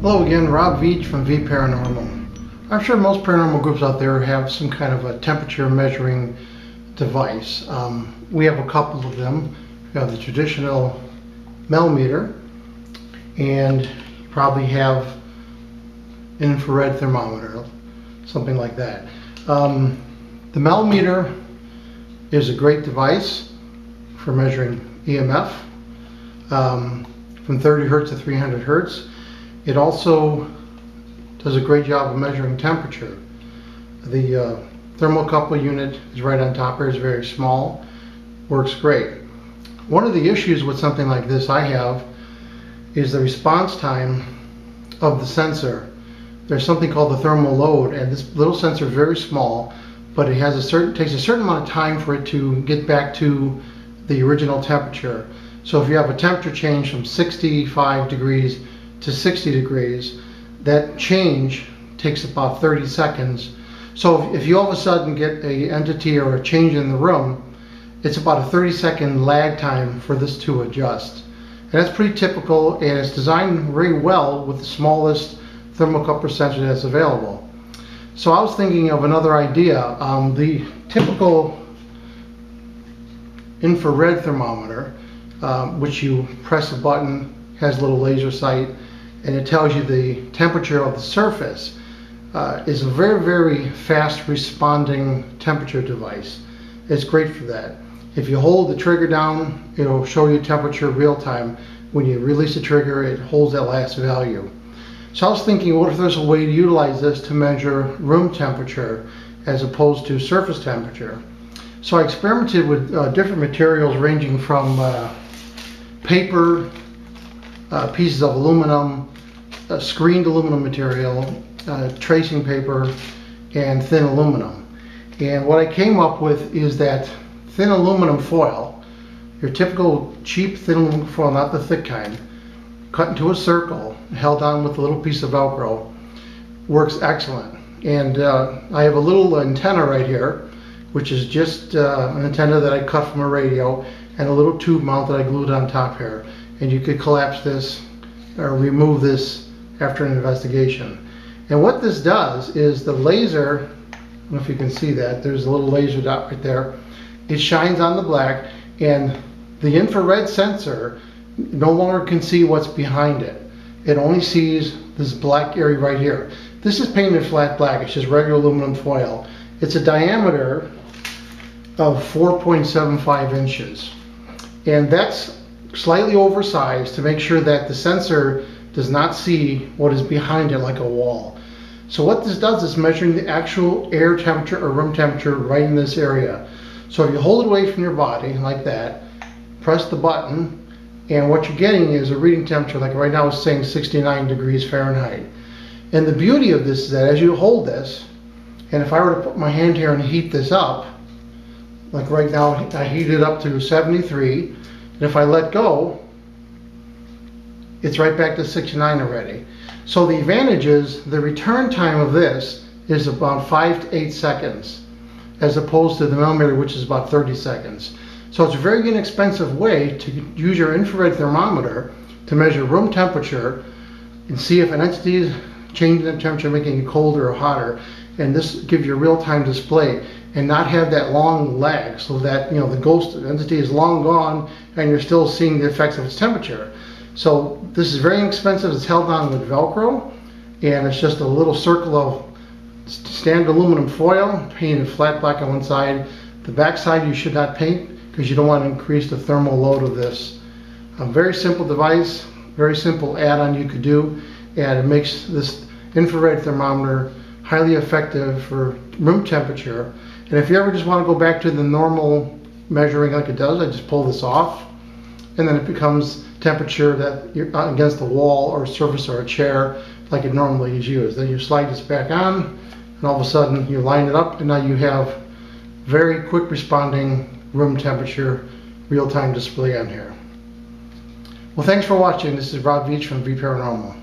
Hello again, Rob Veach from VParanormal. I'm sure most paranormal groups out there have some kind of a temperature measuring device. We have a couple of them. We have the traditional millimeter, and you probably have an infrared thermometer, something like that. The millimeter is a great device for measuring EMF from 30 Hertz to 300 Hertz. It also does a great job of measuring temperature. The thermocouple unit is right on top here. It's very small, works great. One of the issues with something like this I have is the response time of the sensor. There's something called the thermal load, and this little sensor is very small, but it has takes a certain amount of time for it to get back to the original temperature. So if you have a temperature change from 65 degrees to 60 degrees, that change takes about 30 seconds. So if you all of a sudden get an entity or a change in the room, it's about a 30-second lag time for this to adjust. And that's pretty typical, and it's designed very well with the smallest thermocouple sensor that's available. So I was thinking of another idea. The typical infrared thermometer, which you press a button, has a little laser sight, and it tells you the temperature of the surface, is a very, very fast responding temperature device. It's great for that. If you hold the trigger down, it'll show you temperature real time. When you release the trigger, it holds that last value. So I was thinking, what if there's a way to utilize this to measure room temperature as opposed to surface temperature? So I experimented with different materials ranging from paper, pieces of aluminum, screened aluminum material, tracing paper, and thin aluminum. And what I came up with is that thin aluminum foil, your typical cheap thin aluminum foil, not the thick kind, cut into a circle, held on with a little piece of Velcro, works excellent. And I have a little antenna right here, which is just an antenna that I cut from a radio, and a little tube mount that I glued on top here. And you could collapse this or remove this after an investigation. And what this does is the laser, I don't know if you can see that, there's a little laser dot right there. It shines on the black, and the infrared sensor no longer can see what's behind it. It only sees this black area right here. This is painted flat black. It's just regular aluminum foil. It's a diameter of 4.75 inches. And that's slightly oversized to make sure that the sensor does not see what is behind it like a wall. So what this does is measuring the actual air temperature or room temperature right in this area. So if you hold it away from your body like that, press the button, and what you're getting is a reading temperature, like right now it's saying 69 degrees Fahrenheit. And the beauty of this is that as you hold this, and if I were to put my hand here and heat this up, like right now I heat it up to 73, and if I let go, it's right back to 69 already. So the advantage is the return time of this is about 5 to 8 seconds, as opposed to the millimeter, which is about 30 seconds. So it's a very inexpensive way to use your infrared thermometer to measure room temperature and see if an entity is changing the temperature, making it colder or hotter, and this gives you a real-time display and not have that long lag, so that the ghost entity is long gone and you're still seeing the effects of its temperature. So this is very inexpensive. It's held on with Velcro, and it's just a little circle of standard aluminum foil painted flat black on one side. The back side you should not paint because you don't want to increase the thermal load of this. A very simple device, very simple add-on you could do, and it makes this infrared thermometer highly effective for room temperature. And if you ever just want to go back to the normal measuring like it does, I just pull this off, and then it becomes temperature that you're against the wall or surface or a chair like it normally is used. Then you slide this back on, and all of a sudden you line it up, and now you have very quick responding room temperature real-time display on here. Well, thanks for watching. This is Rob Veach from VParanormal.